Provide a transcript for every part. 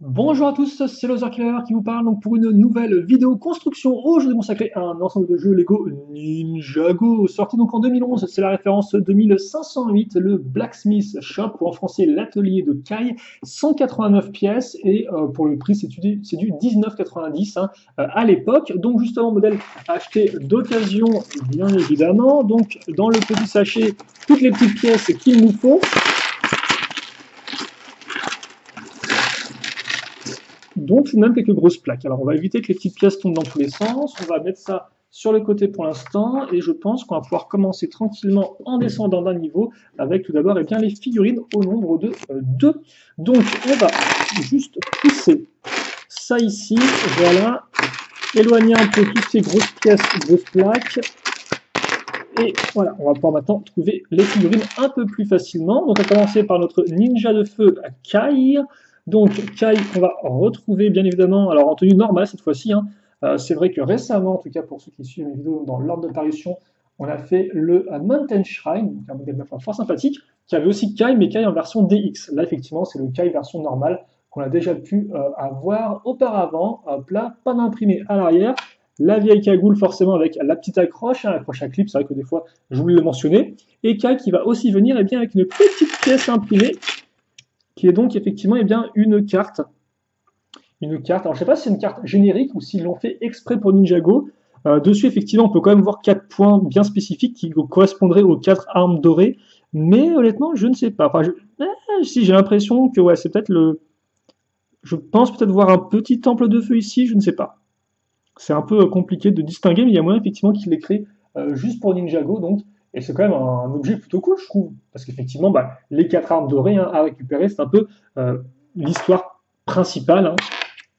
Bonjour à tous, c'est Killer qui vous parle donc pour une nouvelle vidéo construction. Aujourd'hui consacrée à un ensemble de jeux Lego Ninjago, sorti donc en 2011. C'est la référence 2508, le Blacksmith Shop, ou en français l'atelier de Kai, 189 pièces, et pour le prix c'est du 19,90 à l'époque. Donc justement, modèle acheté d'occasion bien évidemment. Donc dans le petit sachet, toutes les petites pièces qu'il nous faut. Dont tout de même quelques grosses plaques. Alors on va éviter que les petites pièces tombent dans tous les sens, on va mettre ça sur le côté pour l'instant, et je pense qu'on va pouvoir commencer tranquillement en descendant d'un niveau, avec tout d'abord les figurines au nombre de 2. Donc on va juste pousser ça ici, voilà, éloigner un peu toutes ces grosses pièces, grosses plaques, et voilà, on va pouvoir maintenant trouver les figurines un peu plus facilement. Donc on va commencer par notre ninja de feu Kai. Donc Kai, on va retrouver bien évidemment, alors en tenue normale cette fois-ci. C'est vrai que récemment, en tout cas pour ceux qui suivent mes vidéos dans l'ordre de parution, on a fait le Mountain Shrine, donc un modèle de fort sympathique, qui avait aussi Kai, mais Kai en version DX. Là effectivement, c'est le Kai version normale qu'on a déjà pu avoir auparavant. Hop là, pas d'imprimé à l'arrière. La vieille cagoule forcément avec la petite accroche, l'accroche à clip, c'est vrai que des fois j'oublie de le mentionner. Et Kai qui va aussi venir avec une petite pièce imprimée qui est donc effectivement une carte. Une carte, alors je ne sais pas si c'est une carte générique ou s'ils l'ont fait exprès pour Ninjago. Dessus, effectivement, on peut quand même voir 4 points bien spécifiques qui correspondraient aux 4 armes dorées. Mais honnêtement, je ne sais pas. Enfin, si j'ai l'impression que ouais, c'est peut-être le. Je pense peut-être voir un petit temple de feu ici, je ne sais pas. C'est un peu compliqué de distinguer, mais il y a moyen effectivement qu'il l'ait créé juste pour Ninjago, donc. Et c'est quand même un objet plutôt cool, je trouve. Parce qu'effectivement, les 4 armes dorées à récupérer, c'est un peu l'histoire principale,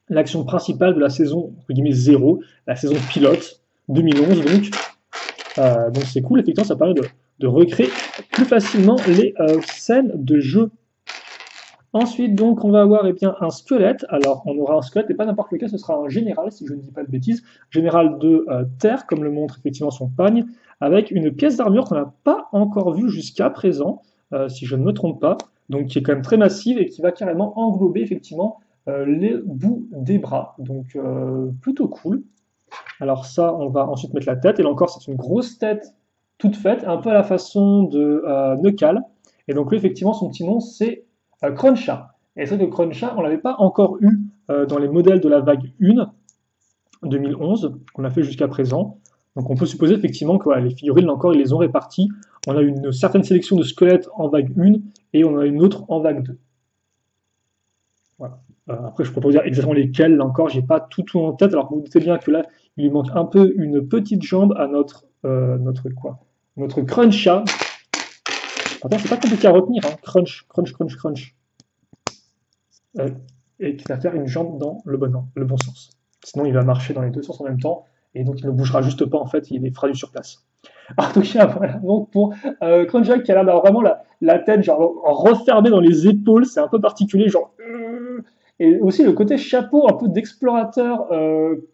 l'action principale de la saison entre guillemets 0, la saison pilote 2011. Donc c'est cool, effectivement, ça permet de recréer plus facilement les scènes de jeu. Ensuite, donc, on va avoir un squelette. Alors, on aura un squelette, et pas n'importe lequel, ce sera un général, si je ne dis pas de bêtises. Général de terre, comme le montre effectivement son pagne, avec une pièce d'armure qu'on n'a pas encore vue jusqu'à présent, si je ne me trompe pas. Donc, qui est quand même très massive et qui va carrément englober effectivement les bouts des bras. Donc, plutôt cool. Alors ça, on va ensuite mettre la tête. Et là encore, c'est une grosse tête toute faite, un peu à la façon de Neukal. Et donc, lui, effectivement, son petit nom, c'est Cruncha. Et c'est vrai que Cruncha, on ne l'avait pas encore eu dans les modèles de la vague 1 2011 qu'on a fait jusqu'à présent. Donc on peut supposer effectivement que les figurines, là encore, ils les ont réparties. On a une certaine sélection de squelettes en vague 1 et on a une autre en vague 2. Voilà. Après, je ne peux pas vous dire exactement lesquels, là encore, j'ai pas tout en tête. Alors vous vous doutez bien que là, il lui manque un peu une petite jambe à notre Cruncha. Pourtant, c'est pas compliqué à retenir, hein. Crunch, crunch, crunch, crunch. Et qui va faire une jambe dans le bon sens. Sinon, il va marcher dans les deux sens en même temps, et donc il ne bougera juste pas, en fait, il fera du sur place. En tout cas, voilà, donc pour Crunchjack qui a l'air d'avoir vraiment la tête genre refermée dans les épaules, c'est un peu particulier, genre. Et aussi le côté chapeau un peu d'explorateur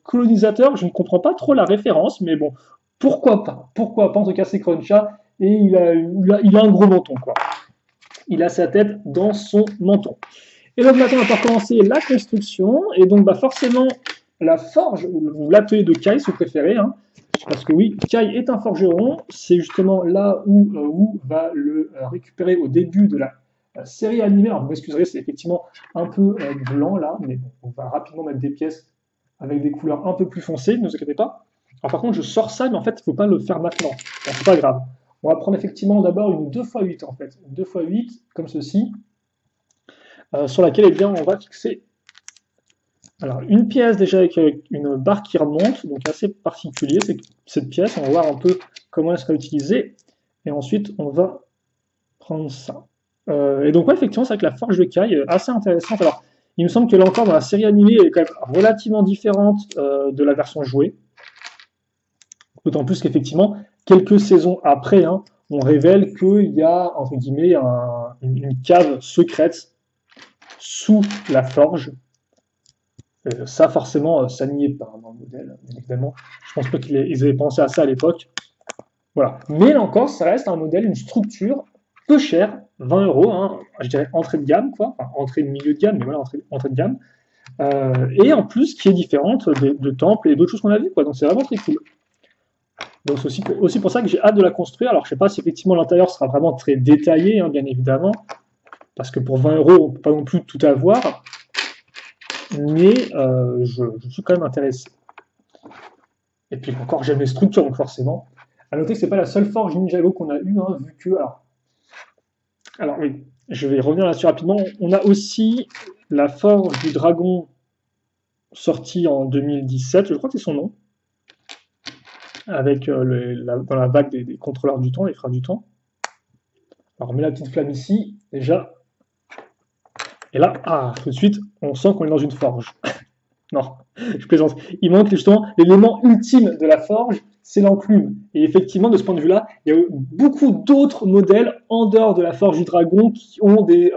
colonisateur, je ne comprends pas trop la référence, mais bon, pourquoi pas. Pourquoi pas, en tout cas, c'est Cruncha, et il a un gros menton, quoi. Il a sa tête dans son menton. Et donc maintenant, on va pouvoir commencer la construction. Et donc forcément, la forge, ou l'atelier de Kai, si vous préférez, parce que oui, Kai est un forgeron. C'est justement là où va le récupérer au début de la série animée. Alors vous m'excuserez, c'est effectivement un peu blanc là, mais bon, on va rapidement mettre des pièces avec des couleurs un peu plus foncées, ne vous inquiétez pas. Alors par contre, je sors ça, mais en fait, il ne faut pas le faire maintenant. C'est pas grave. On va prendre effectivement d'abord une 2x8 en fait. Une 2x8 comme ceci. Sur laquelle on va fixer alors, une pièce déjà avec une barre qui remonte, donc assez particulier cette pièce. On va voir un peu comment elle sera utilisée. Et ensuite, on va prendre ça. Et donc, effectivement, c'est vrai que la forge de Kai est assez intéressante. Alors, il me semble que là encore, dans la série animée, elle est quand même relativement différente de la version jouée. D'autant plus qu'effectivement, quelques saisons après, on révèle qu'il y a, entre guillemets, une cave secrète sous la forge. Ça, forcément, ça n'y est pas dans le modèle, bien évidemment. Je pense pas qu'ils avaient pensé à ça à l'époque. Voilà. Mais là encore, ça reste un modèle, une structure peu chère, 20 €, je dirais entrée de gamme, quoi. Enfin, entrée de milieu de gamme, mais voilà, entrée de gamme. Et en plus qui est différente de temples et d'autres choses qu'on a vues, quoi. Donc c'est vraiment très cool. Donc c'est aussi pour ça que j'ai hâte de la construire. Alors je sais pas si effectivement l'intérieur sera vraiment très détaillé, hein, bien évidemment, parce que pour 20 euros on peut pas non plus tout avoir, mais je suis quand même intéressé. Et puis encore j'aime les structures, donc forcément. À noter que c'est pas la seule forge Ninjago qu'on a eue, hein, vu que alors oui, je vais revenir là-dessus rapidement. On a aussi la forge du dragon sortie en 2017, je crois que c'est son nom, avec dans la vague des contrôleurs du temps, les frères du temps. Alors on met la petite flamme ici, déjà. Et là, tout de suite, on sent qu'on est dans une forge. Non, je plaisante. Il manque justement l'élément ultime de la forge, c'est l'enclume. Et effectivement, de ce point de vue-là, il y a beaucoup d'autres modèles en dehors de la forge du dragon qui ont des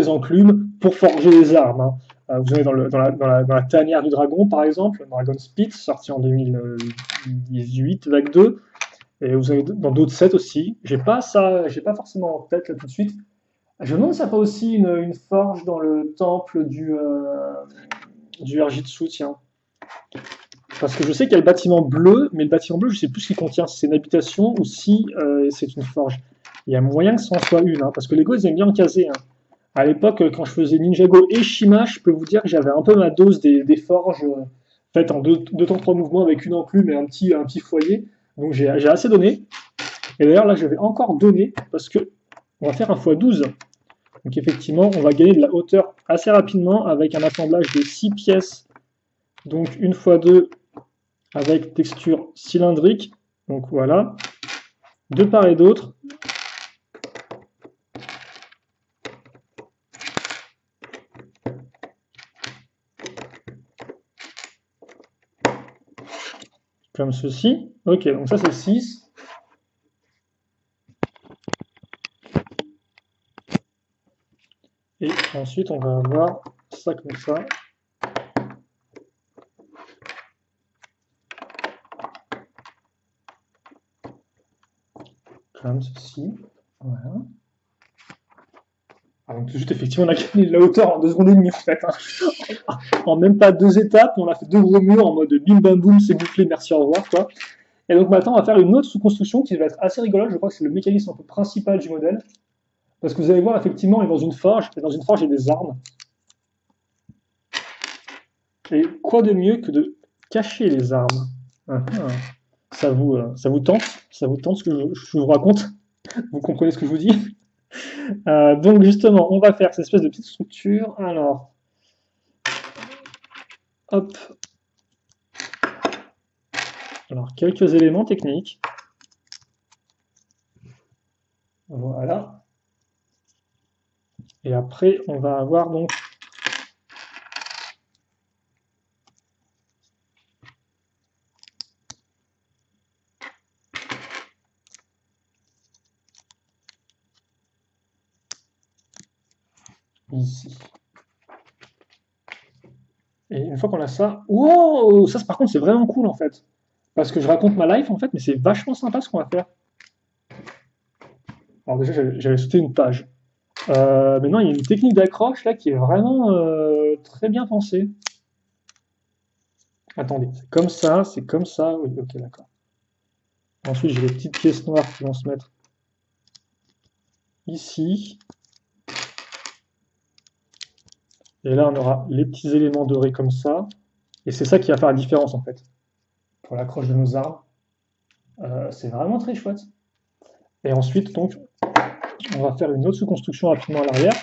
enclumes pour forger les armes, hein. Vous avez dans la tanière du dragon, par exemple, le Dragon Spit, sorti en 2018, vague 2. Et vous avez dans d'autres sets aussi. J'ai pas forcément en tête là tout de suite. Je me demande si ça n'a pas aussi une forge dans le temple du Erjitsu, tiens. Parce que je sais qu'il y a le bâtiment bleu, mais le bâtiment bleu, je ne sais plus ce qu'il contient, si c'est une habitation ou si c'est une forge. Il y a moyen que ça en soit une, hein, parce que Lego, ils aiment bien en caser, hein. À l'époque, quand je faisais Ninjago et Shima, je peux vous dire que j'avais un peu ma dose des forges faites en deux temps 3 mouvements avec une enclume et un petit foyer. Donc j'ai assez donné. Et d'ailleurs, là, je vais encore donner parce que on va faire un x12. Donc effectivement, on va gagner de la hauteur assez rapidement avec un assemblage de 6 pièces. Donc une x2 avec texture cylindrique. Donc voilà. De part et d'autre. Comme ceci. Ok, donc ça c'est 6. Et ensuite on va avoir ça comme ça. Comme ceci. Voilà. Alors, tout de suite, effectivement, on a gagné de la hauteur en 2 secondes et demie, en fait, hein. En même pas 2 étapes, on a fait 2 gros murs en mode bim bam boum, c'est bouclé, merci, au revoir, quoi. Et donc maintenant, on va faire une autre sous-construction qui va être assez rigolote. Je crois que c'est le mécanisme un peu principal du modèle. Parce que vous allez voir, effectivement, on est dans une forge, et dans une forge, il y a des armes. Et quoi de mieux que de cacher les armes? Ça vous tente? Ça vous tente ce que je vous raconte? Vous comprenez ce que je vous dis? Donc justement, on va faire cette espèce de petite structure. Alors, hop. Alors, quelques éléments techniques. Voilà. Et après, on va avoir donc ici. Et une fois qu'on a ça, wow, ça par contre c'est vraiment cool en fait. Parce que je raconte ma life en fait, mais c'est vachement sympa ce qu'on va faire. Alors déjà j'avais sauté une page. Maintenant il y a une technique d'accroche là qui est vraiment très bien pensée. Attendez, c'est comme ça, oui, ok d'accord. Ensuite j'ai les petites pièces noires qui vont se mettre ici. Et là on aura les petits éléments dorés comme ça. Et c'est ça qui va faire la différence en fait. Pour l'accroche de nos armes. C'est vraiment très chouette. Et ensuite donc on va faire une autre sous-construction rapidement à l'arrière.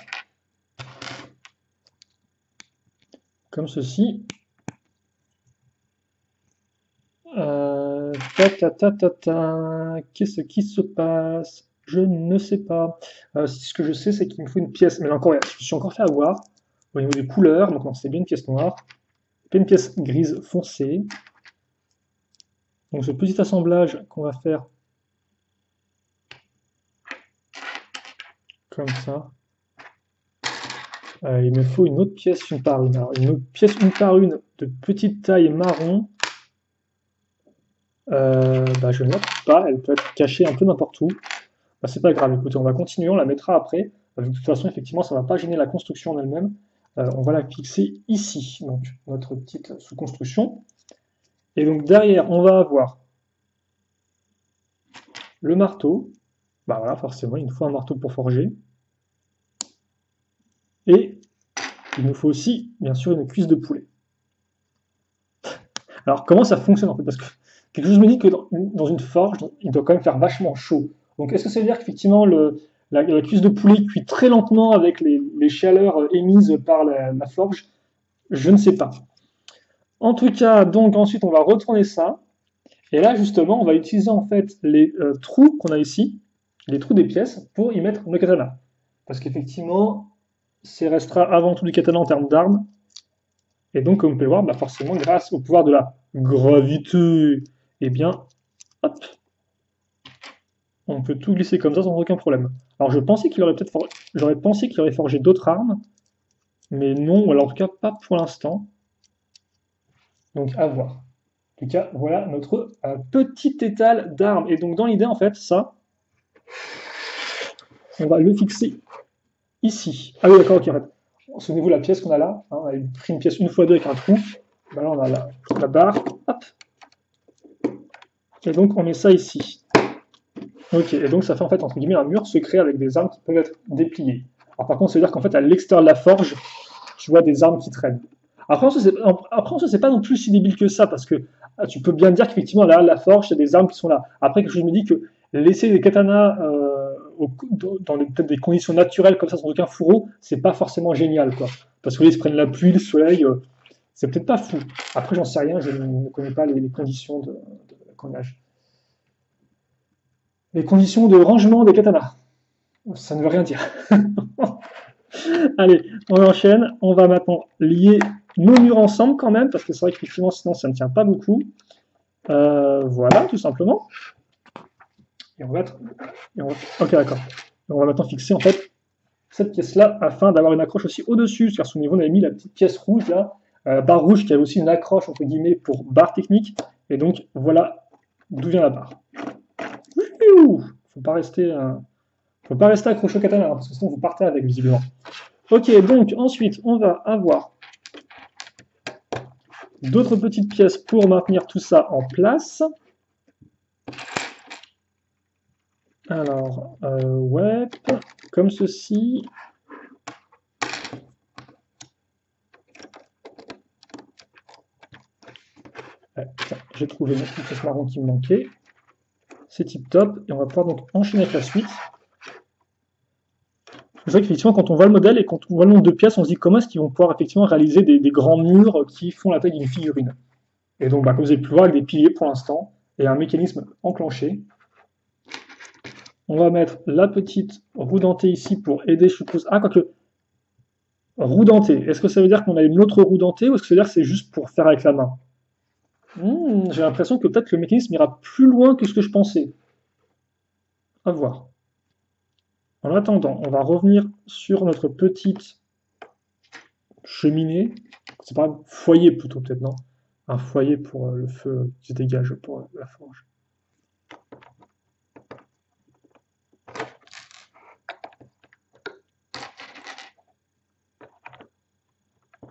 Comme ceci. Qu'est-ce qui se passe? Je ne sais pas. Ce que je sais, c'est qu'il me faut une pièce. Mais là encore, je me suis encore fait avoir au niveau des couleurs. Donc, non, c'est bien une pièce noire. Puis une pièce grise foncée. Donc, ce petit assemblage qu'on va faire comme ça. Il me faut une autre pièce une par une. Alors, une autre pièce une par une de petite taille marron. Je ne la trouve pas, elle peut être cachée un peu n'importe où. C'est pas grave, écoutez, on va continuer, on la mettra après. De toute façon, effectivement, ça ne va pas gêner la construction en elle-même. On va la fixer ici, donc notre petite sous-construction. Et donc derrière, on va avoir le marteau. Bah voilà, forcément, il nous faut un marteau pour forger. Et il nous faut aussi, bien sûr, une cuisse de poulet. Alors, comment ça fonctionne en fait? Parce que quelque chose me dit que dans une forge, il doit quand même faire vachement chaud. Donc, est-ce que ça veut dire qu'effectivement, la cuisse de poulet cuit très lentement avec les chaleurs émises par la forge? Je ne sais pas. En tout cas, donc ensuite, on va retourner ça. Et là, justement, on va utiliser en fait les trous qu'on a ici, les trous des pièces, pour y mettre nos katanas. Parce qu'effectivement, c'est restera avant tout du katana en termes d'armes. Et donc, comme on peut le voir, bah forcément, grâce au pouvoir de la gravité, eh bien, hop, on peut tout glisser comme ça sans aucun problème. Alors, j'aurais pensé qu'il aurait forgé d'autres armes, mais non, ou alors en tout cas pas pour l'instant. Donc, à voir. En tout cas, voilà notre petit étal d'armes. Et donc, dans l'idée, en fait, ça, on va le fixer ici. Ah oui, d'accord, ok, en fait. Souvenez-vous la pièce qu'on a là. Hein, on a pris une pièce 1x2 avec un trou. Ben là, on a la barre. Hop. Et donc, on met ça ici. Ok, et donc ça fait en fait, entre guillemets, un mur secret avec des armes qui peuvent être dépliées. Alors, par contre, ça veut dire qu'en fait, à l'extérieur de la forge, tu vois des armes qui traînent. Après, c'est pas non plus si débile que ça, parce que tu peux bien dire qu'effectivement, là, la forge, il y a des armes qui sont là. Après, quelque chose me dit que laisser des katanas dans peut-être des conditions naturelles comme ça, sans aucun fourreau, c'est pas forcément génial, quoi. Parce que là, ils se prennent la pluie, le soleil, c'est peut-être pas fou. Après, j'en sais rien, je ne connais pas les conditions de les conditions de rangement des katanas. Ça ne veut rien dire. Allez, on enchaîne. On va maintenant lier nos murs ensemble quand même, parce que c'est vrai qu'effectivement, sinon, ça ne tient pas beaucoup. Voilà, tout simplement. Et on va être... Ok, d'accord. On va maintenant fixer en fait cette pièce-là afin d'avoir une accroche aussi au-dessus. Car souvenez-vous, on avait mis la petite pièce rouge là, barre rouge qui avait aussi une accroche entre guillemets pour barre technique. Et donc voilà d'où vient la barre. Faut pas rester, faut pas rester accroché au katana, hein, parce que sinon vous partez avec visiblement. Ok, donc ensuite on va avoir d'autres petites pièces pour maintenir tout ça en place. Alors, ouais, comme ceci. Ouais, j'ai trouvé une petite pièce marron qui me manquait. C'est tip top, et on va pouvoir donc enchaîner avec la suite. C'est vrai qu'effectivement, quand on voit le modèle et quand on voit le nombre de pièces, on se dit comment est-ce qu'ils vont pouvoir effectivement réaliser des grands murs qui font la taille d'une figurine. Et donc, bah, comme vous avez pu le voir, avec des piliers pour l'instant, et un mécanisme enclenché. On va mettre la petite roue dentée ici pour aider, je suppose. Ah, quoique. Roue dentée. Est-ce que ça veut dire qu'on a une autre roue dentée ou est-ce que ça veut dire que c'est juste pour faire avec la main? J'ai l'impression que peut-être le mécanisme ira plus loin que ce que je pensais. À voir. En attendant, on va revenir sur notre petite cheminée. C'est pas un foyer plutôt, peut-être, non? Un foyer pour le feu qui se dégage pour la forge.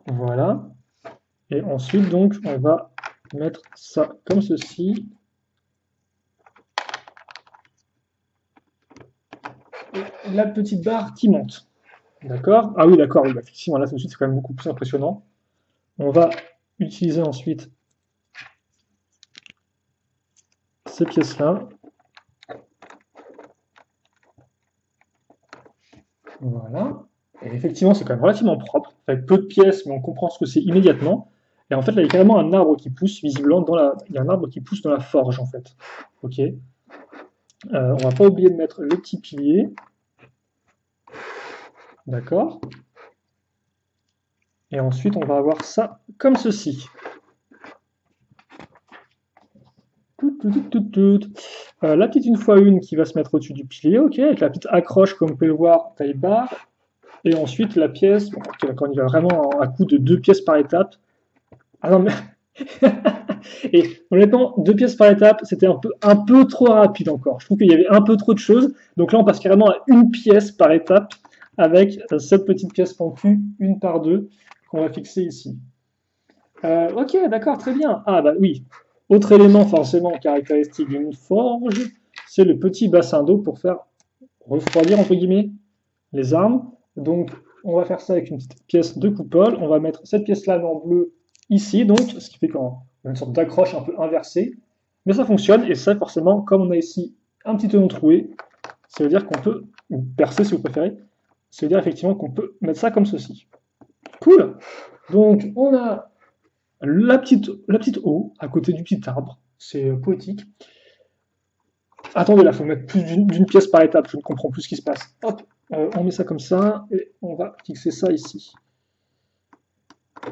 Voilà. Et ensuite, donc, on va mettre ça comme ceci. Et la petite barre qui monte. D'accord? Ah oui, d'accord, oui, bah, effectivement, là, tout de suite, c'est quand même beaucoup plus impressionnant. On va utiliser ensuite ces pièces-là. Voilà. Et effectivement, c'est quand même relativement propre, avec peu de pièces, mais on comprend ce que c'est immédiatement. Et en fait, là, il y a carrément un arbre qui pousse, visiblement, il y a un arbre qui pousse dans la forge, en fait. Ok. On va pas oublier de mettre le petit pilier. D'accord. Et ensuite, on va avoir ça comme ceci. La petite 1x1 qui va se mettre au-dessus du pilier, ok, avec la petite accroche, comme vous pouvez le voir, taille barre. Et ensuite, la pièce, bon, okay, d'accord, on y va vraiment à coup de 2 pièces par étape. Ah non, mais... Et honnêtement, 2 pièces par étape, c'était un peu trop rapide encore. Je trouve qu'il y avait un peu trop de choses. Donc là, on passe carrément à 1 pièce par étape. avec cette petite pièce pentue, une par deux, qu'on va fixer ici. Ok, d'accord, très bien. Ah bah oui, autre élément forcément caractéristique d'une forge, c'est le petit bassin d'eau pour faire refroidir, entre guillemets, les armes. Donc, on va faire ça avec une petite pièce de coupole. On va mettre cette pièce-là en bleu ici, donc, ce qui fait qu'on a une sorte d'accroche un peu inversée. Mais ça fonctionne, et ça, forcément, comme on a ici un petit oignon troué, ça veut dire qu'on peut, ou percer si vous préférez, ça veut dire effectivement qu'on peut mettre ça comme ceci. Cool. Donc, on a la petite eau à côté du petit arbre. C'est poétique. Attendez, là, il faut mettre plus d'une pièce par étape. Je ne comprends plus ce qui se passe. Hop, on met ça comme ça, et on va fixer ça ici.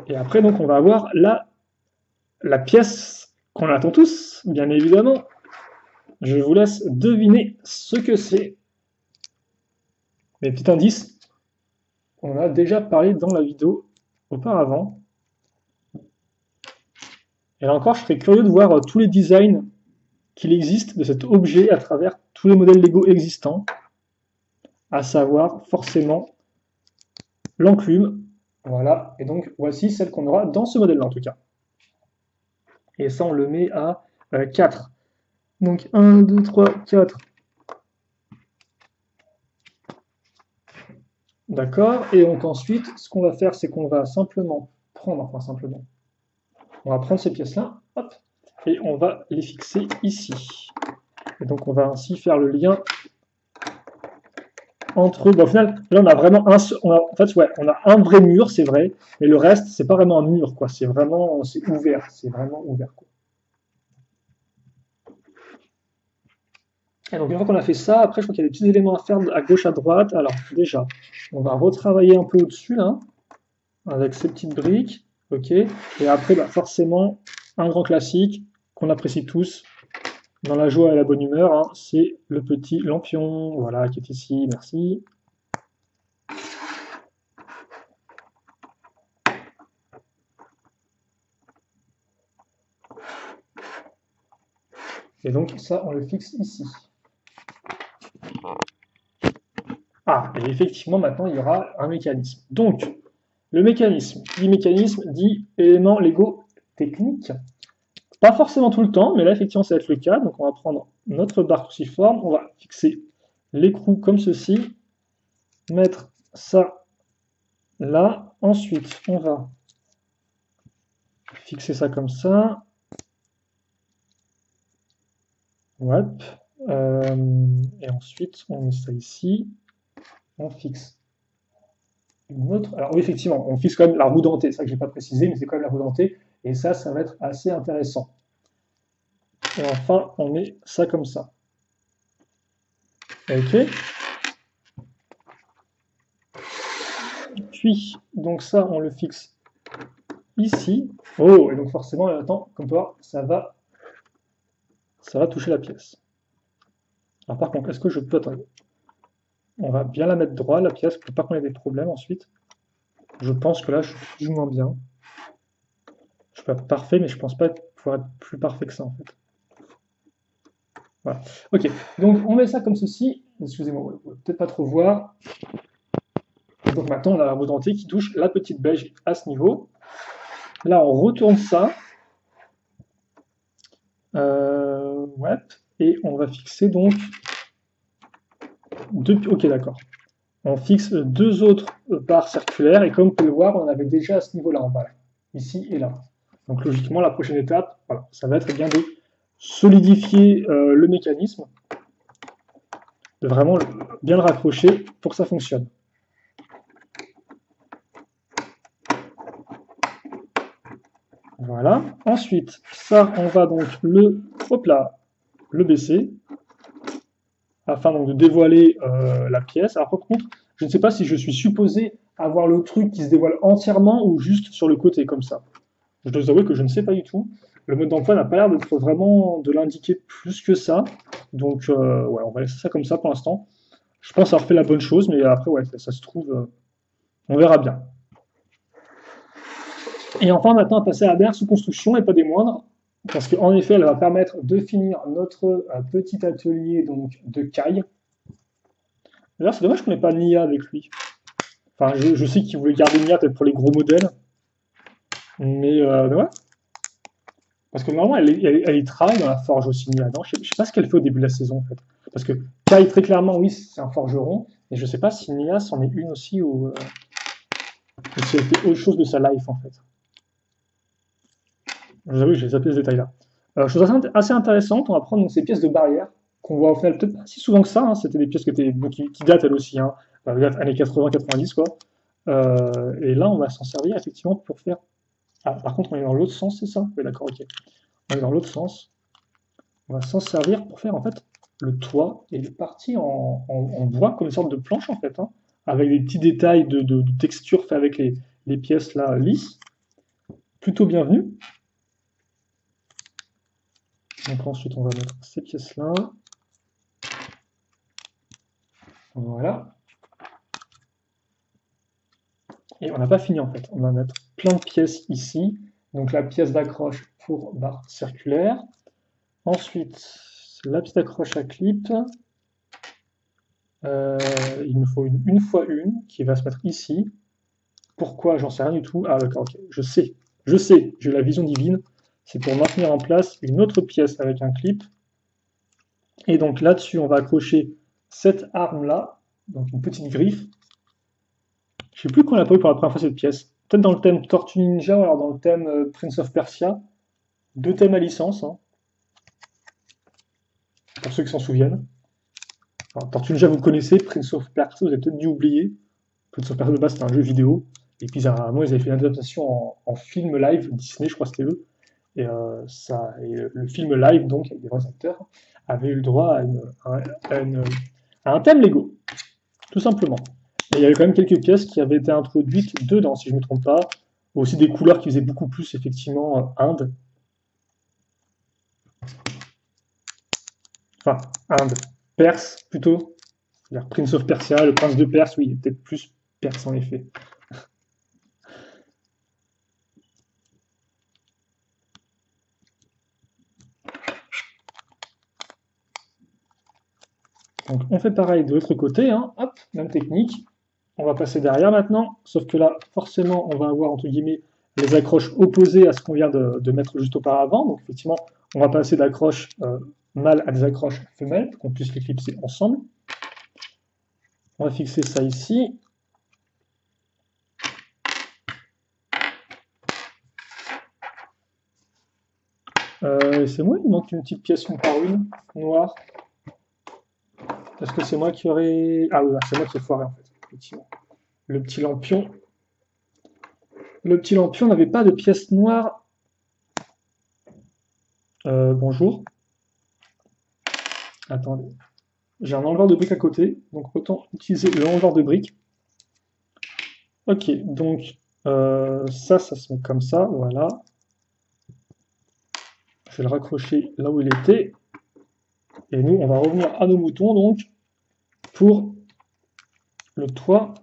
Et après, donc, on va avoir la pièce qu'on attend tous, bien évidemment. Je vous laisse deviner ce que c'est. Mais petit indice, on a déjà parlé dans la vidéo auparavant. Et là encore, je serais curieux de voir tous les designs qu'il existe de cet objet à travers tous les modèles Lego existants, à savoir forcément l'enclume. Voilà, et donc voici celle qu'on aura dans ce modèle-là en tout cas. Et ça, on le met à 4. Donc 1, 2, 3, 4. D'accord, et donc ensuite, ce qu'on va faire, c'est qu'on va simplement prendre, enfin simplement, on va prendre ces pièces-là, hop, et on va les fixer ici. Et donc on va ainsi faire le lien entre eux. Bon, au final, là on a vraiment en fait, ouais, on a un vrai mur, c'est vrai, mais le reste, c'est pas vraiment un mur, quoi. C'est vraiment, c'est ouvert, c'est vraiment ouvert, quoi. Et donc une fois qu'on a fait ça, après je crois qu'il y a des petits éléments à faire à gauche, à droite. Alors déjà, on va retravailler un peu au-dessus là, avec ces petites briques, ok. Et après, bah, forcément, un grand classique qu'on apprécie tous dans la joie et la bonne humeur, hein, c'est le petit lampion, voilà, qui est ici, merci. Et donc ça, on le fixe ici. Ah, et effectivement, maintenant, il y aura un mécanisme. Donc, le mécanisme dit élément Lego technique. Pas forcément tout le temps, mais là, effectivement, ça va être le cas. Donc, on va prendre notre barre cruciforme, on va fixer l'écrou comme ceci, mettre ça là. Ensuite, on va fixer ça comme ça. Ouais. Et ensuite, on met ça ici. On fixe une autre. Alors, oui, effectivement, on fixe quand même la roue dentée. C'est ça que je n'ai pas précisé, mais c'est quand même la roue dentée. Et ça va être assez intéressant. Et enfin, on met ça comme ça. Ok. Puis, donc ça, on le fixe ici. Oh, et donc forcément, attends, comme tu vois, ça va toucher la pièce. Alors par contre, est-ce que je peux... Attends, on va bien la mettre droit, la pièce, pour pas qu'on ait des problèmes ensuite. Je pense que là, je suis plus ou moins bien. Je peux être parfait, mais je pense pas pouvoir être plus parfait que ça, en fait. Voilà. Ok, donc on met ça comme ceci. Excusez-moi, vous ne pouvez peut-être pas trop voir. Donc maintenant, on a la roue dentée qui touche la petite beige à ce niveau. Là, on retourne ça. Ouais. Et on va fixer donc deux... Ok, d'accord. On fixe deux autres barres circulaires. Et comme vous pouvez le voir, on avait déjà à ce niveau-là en bas. Ici et là. Donc logiquement, la prochaine étape, voilà, ça va être bien de solidifier le mécanisme, de vraiment bien le raccrocher pour que ça fonctionne. Voilà. Ensuite, ça, on va donc le baisser, afin donc de dévoiler la pièce. Alors par contre, je ne sais pas si je suis supposé avoir le truc qui se dévoile entièrement ou juste sur le côté, comme ça. Je dois vous avouer que je ne sais pas du tout. Le mode d'emploi n'a pas l'air d'être vraiment de l'indiquer plus que ça. Donc, ouais, on va laisser ça comme ça pour l'instant. Je pense avoir fait la bonne chose, mais après, ouais, ça se trouve, on verra bien. Et enfin, maintenant, on va passer à la dernière sous-construction, et pas des moindres, parce qu'en effet, elle va permettre de finir notre petit atelier donc, de caille. D'ailleurs, c'est dommage qu'on n'ait pas Nia avec lui. Enfin, je sais qu'ils voulaient garder Nia peut-être pour les gros modèles, mais ouais. Parce que normalement, elle y travaille dans la forge aussi, Nia, non? Je sais pas ce qu'elle fait au début de la saison, en fait. Parce que Kai, très clairement, oui, c'est un forgeron, mais je sais pas si Nia c'en est une aussi, ou si elle fait autre chose de sa life, en fait. Je vous avoue, j'ai zappé ce détail-là. Chose assez intéressante, on va prendre donc, ces pièces de barrière, qu'on voit au final peut-être pas si souvent que ça, hein, c'était des pièces qui datent elles aussi, hein, datent années 80-90, quoi. Et là, on va s'en servir effectivement pour faire. Ah, par contre, on est dans l'autre sens, c'est ça? Oui, d'accord, ok. On est dans l'autre sens. On va s'en servir pour faire en fait le toit et les parties en bois comme une sorte de planche en fait, hein, avec des petits détails de texture fait avec les pièces là lisses. Plutôt bienvenu. Donc ensuite, on va mettre ces pièces là. Voilà. Et on n'a pas fini en fait. On va mettre plein de pièces ici. Donc la pièce d'accroche pour barre circulaire. Ensuite, la petite accroche à clip. Il me faut une fois une qui va se mettre ici. Pourquoi? J'en sais rien du tout. Ah d'accord, ok. Je sais, j'ai la vision divine. C'est pour maintenir en place une autre pièce avec un clip. Et donc là-dessus, on va accrocher cette arme-là, donc une petite griffe. Je sais plus quand on a pas eu pour la première fois cette pièce. Peut-être dans le thème Tortue Ninja ou alors dans le thème Prince of Persia. Deux thèmes à licence, hein, pour ceux qui s'en souviennent. Alors, Tortue Ninja, vous connaissez. Prince of Persia, vous avez peut-être dû oublier. Prince of Persia de base, c'était un jeu vidéo. Et puis, moi, ils avaient fait une adaptation en film live, Disney, je crois que c'était eux. Et, le film live, donc, avec des vrais acteurs, avait eu le droit à un thème Lego, tout simplement. Et il y avait quand même quelques pièces qui avaient été introduites dedans, si je ne me trompe pas. Aussi des couleurs qui faisaient beaucoup plus, effectivement, Inde. Enfin, Inde. Perse, plutôt. C'est-à-dire Prince of Persia, le prince de Perse, oui, peut-être plus perse, en effet. Donc, on fait pareil de l'autre côté, hein. Hop, même technique. On va passer derrière maintenant, sauf que là, forcément, on va avoir, entre guillemets, les accroches opposées à ce qu'on vient de mettre juste auparavant. Donc, effectivement, on va passer d'accroches mâles à des accroches femelles, pour qu'on puisse les clipser ensemble. On va fixer ça ici. C'est moi, il manque une petite pièce une par une, noire. Est-ce que c'est moi qui aurais... Ah oui, c'est moi qui ai foiré, en fait, effectivement. Le petit lampion. Le petit lampion n'avait pas de pièce noire. Bonjour. Attendez. J'ai un enleveur de briques à côté, donc autant utiliser le enleveur de briques. Ok, donc ça se met comme ça, voilà. Je vais le raccrocher là où il était. Et nous, on va revenir à nos moutons, donc, pour le toit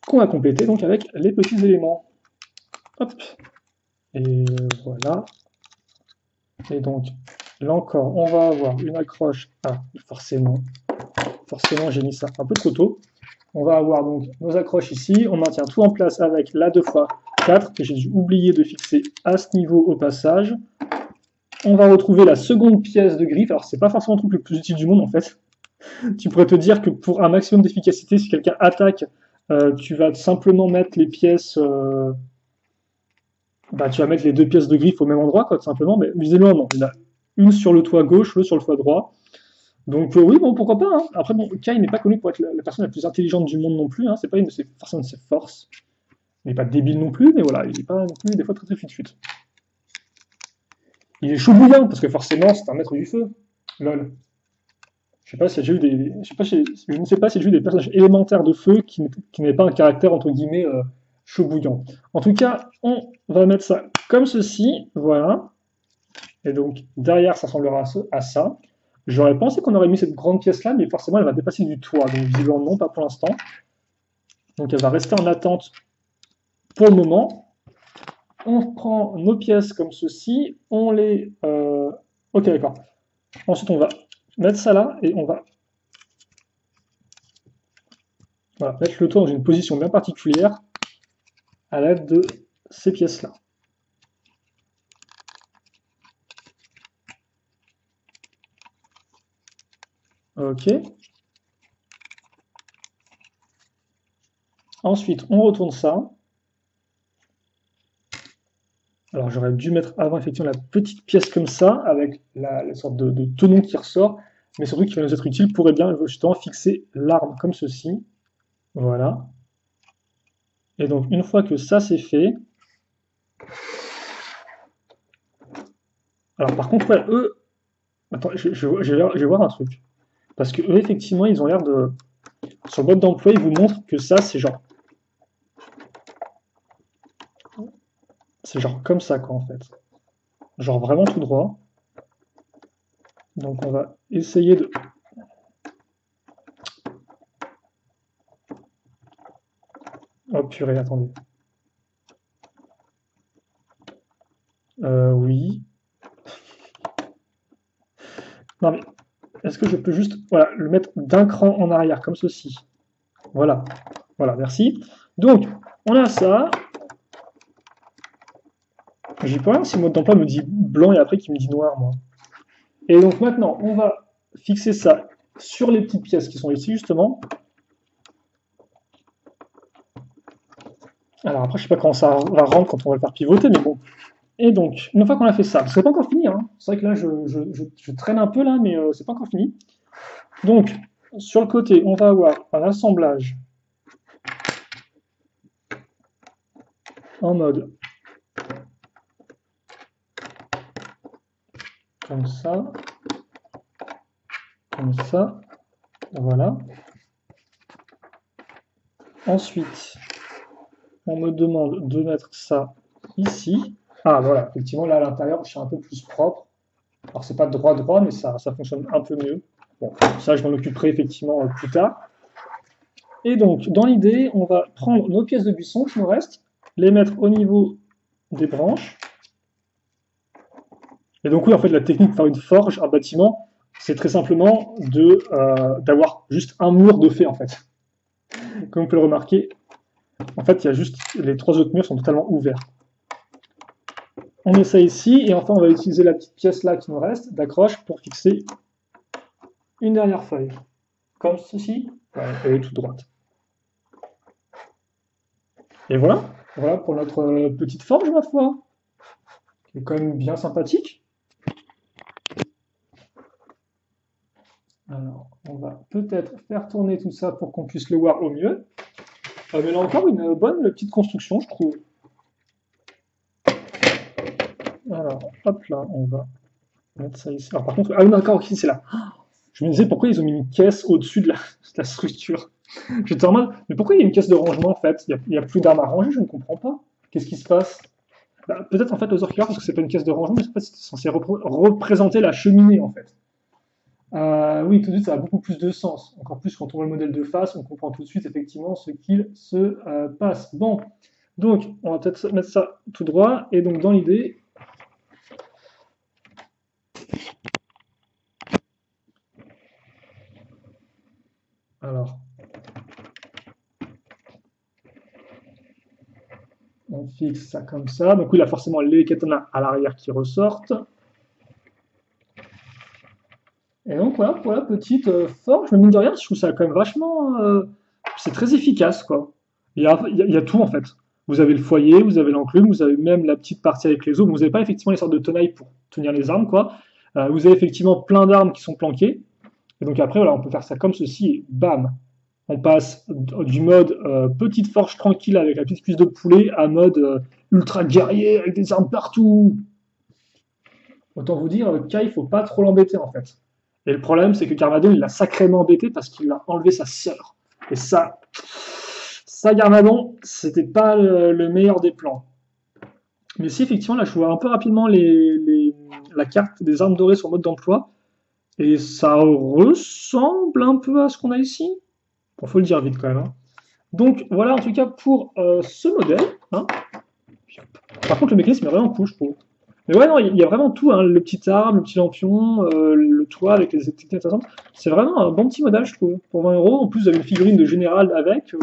qu'on va compléter donc avec les petits éléments. Hop. Et voilà. Et donc, là encore, on va avoir une accroche. Ah, forcément, j'ai mis ça un peu trop tôt. On va avoir donc nos accroches ici. On maintient tout en place avec la 2x4 que j'ai dû oublier de fixer à ce niveau au passage. On va retrouver la seconde pièce de griffe. Alors, c'est pas forcément le truc le plus utile du monde en fait. Tu pourrais te dire que pour un maximum d'efficacité, si quelqu'un attaque, tu vas simplement mettre les pièces. Tu vas mettre les deux pièces de griffe au même endroit, quoi, tout simplement. Mais visiblement, non. Il y en a une sur le toit gauche, l'autre sur le toit droit. Donc oui, bon, pourquoi pas. Hein. Après, bon, Kai n'est pas connu pour être la personne la plus intelligente du monde non plus. Hein. C'est pas une de ses forces. Il n'est pas débile non plus, mais voilà, il n'est pas non plus des fois très très fit. Il est chaud bouillant parce que forcément, c'est un maître du feu. Lol. Je sais pas si j'ai eu des, je ne sais pas si j'ai eu des personnages élémentaires de feu qui n'avaient pas un caractère entre guillemets chaud bouillant. En tout cas, on va mettre ça comme ceci, voilà. Et donc derrière, ça ressemblera à ça. J'aurais pensé qu'on aurait mis cette grande pièce là, mais forcément, elle va dépasser du toit. Donc visiblement non, pas pour l'instant. Donc elle va rester en attente pour le moment. On prend nos pièces comme ceci, on les... Ok, d'accord. Ensuite, on va mettre ça là et on va Voilà, mettre le toit dans une position bien particulière à l'aide de ces pièces-là. Ok. Ensuite, on retourne ça. Alors j'aurais dû mettre avant effectivement la petite pièce comme ça, avec la sorte de tenon qui ressort, mais surtout qui va nous être utile pour bien justement fixer l'arme comme ceci. Voilà. Et donc une fois que ça c'est fait, alors par contre, ouais, eux, attends, je vais voir un truc. Parce que eux, effectivement, ils ont l'air de. Sur le mode d'emploi, ils vous montrent que ça, c'est genre. C'est genre comme ça, quoi, en fait. Genre vraiment tout droit. Donc on va essayer de. Oh purée, attendez. Oui. Non mais, est-ce que je peux juste voilà, le mettre d'un cran en arrière, comme ceci? Voilà. Voilà, merci. Donc, on a ça. J'ai pas rien si le mode d'emploi me dit blanc et après qu'il me dit noir, moi. Et donc maintenant, on va fixer ça sur les petites pièces qui sont ici, justement. Alors après, je sais pas comment ça va rendre quand on va le faire pivoter, mais bon. Et donc, une fois qu'on a fait ça, c'est pas encore fini, hein. C'est vrai que là, je traîne un peu là, mais c'est pas encore fini. Donc, sur le côté, on va avoir un assemblage en mode comme ça, voilà. Ensuite, on me demande de mettre ça ici. Ah voilà, effectivement, là à l'intérieur, je suis un peu plus propre. Alors c'est pas droit, mais ça fonctionne un peu mieux. Bon, ça je m'en occuperai effectivement plus tard. Et donc, dans l'idée, on va prendre nos pièces de buisson qui nous restent, les mettre au niveau des branches. Et donc oui, en fait, la technique de faire une forge, un bâtiment, c'est très simplement d'avoir juste un mur de fait, en fait. Comme on peut le remarquer, en fait, il y a juste les trois autres murs sont totalement ouverts. On met ça ici, et enfin, on va utiliser la petite pièce là qui nous reste d'accroche pour fixer une dernière feuille. Comme ceci, elle est toute droite. Et voilà, voilà pour notre petite forge, ma foi, qui est quand même bien sympathique. Alors, on va peut-être faire tourner tout ça pour qu'on puisse le voir au mieux. Mais là encore, une bonne petite construction, je trouve. Alors, hop là, on va mettre ça ici. Alors par contre, ah oui, d'accord, ok, c'est là. Je me disais pourquoi ils ont mis une caisse au-dessus de la structure. J'étais en mode, mais pourquoi il y a une caisse de rangement en fait? Il n'y a plus d'armes à ranger, je ne comprends pas. Qu'est-ce qui se passe? Bah, peut-être en fait aux orchidées, parce que c'est pas une caisse de rangement, mais en fait, c'est censé représenter la cheminée en fait. Oui, tout de suite, ça a beaucoup plus de sens. Encore plus quand on voit le modèle de face, on comprend tout de suite effectivement ce qu'il se passe. Bon, donc on va peut-être mettre ça tout droit, et donc dans l'idée, alors, on fixe ça comme ça. Donc oui, il a forcément les katanas à l'arrière qui ressortent. Et donc voilà, pour la petite forge, mais mine de rien, je trouve ça quand même vachement. C'est très efficace, quoi. Il y a tout en fait. Vous avez le foyer, vous avez l'enclume, vous avez même la petite partie avec les os. Vous n'avez pas effectivement les sortes de tenailles pour tenir les armes, quoi. Vous avez effectivement plein d'armes qui sont planquées. Et donc après, voilà, on peut faire ça comme ceci, et bam, on passe du mode petite forge tranquille avec la petite cuisse de poulet à mode ultra guerrier avec des armes partout. Autant vous dire, Kai, il faut pas trop l'embêter en fait. Et le problème, c'est que Garmadon, il l'a sacrément embêté parce qu'il a enlevé sa sœur. Et ça Garmadon, c'était pas le meilleur des plans. Mais si effectivement, là, je vois un peu rapidement la carte des armes dorées sur mode d'emploi. Et ça ressemble un peu à ce qu'on a ici. Bon, faut le dire vite quand même. Hein. Donc voilà en tout cas pour ce modèle. Hein. Par contre, le mécanisme est vraiment cool, je trouve. Mais ouais, non, il y a vraiment tout, hein, le petit arbre, le petit lampion, le toit avec les techniques intéressantes. C'est vraiment un bon petit modèle, je trouve. Pour 20 euros, en plus, vous avez une figurine de général avec.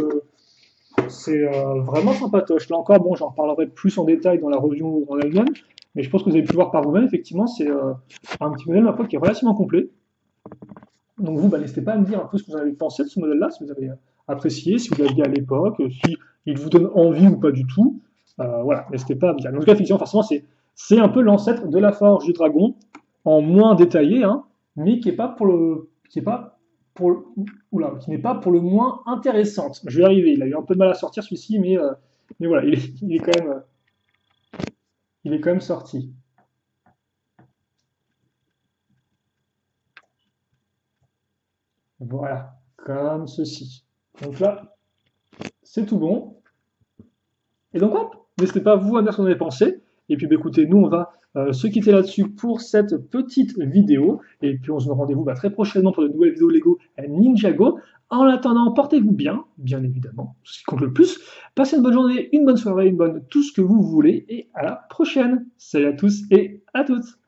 C'est vraiment sympatoche. Là encore, bon, j'en reparlerai plus en détail dans la review en elle-même, mais je pense que vous avez pu voir par vous-même, effectivement, c'est un petit modèle, ma foi, qui est relativement complet. Donc vous, bah, n'hésitez pas à me dire un peu ce que vous en avez pensé de ce modèle-là, si vous avez apprécié, si vous l'aviez à l'époque, si il vous donne envie ou pas du tout. Voilà, n'hésitez pas à me dire. En tout cas, effectivement, forcément, c'est un peu l'ancêtre de la Forge du Dragon, en moins détaillé, hein, mais qui est pas pour le, qui est pas pour le- oula, qui n'est pas pour le moins intéressante. Je vais y arriver. Il a eu un peu de mal à sortir celui-ci, mais voilà, il est quand même sorti. Voilà, comme ceci. Donc là, c'est tout bon. Et donc, hop, n'hésitez pas vous à dire ce que vous en avez pensé. Et puis, bah, écoutez, nous, on va se quitter là-dessus pour cette petite vidéo. Et puis, on se donne rendez-vous très prochainement pour de nouvelles vidéos Lego Ninjago. En attendant, portez-vous bien, bien évidemment, ce qui compte le plus. Passez une bonne journée, une bonne soirée, une bonne tout ce que vous voulez. Et à la prochaine. Salut à tous et à toutes.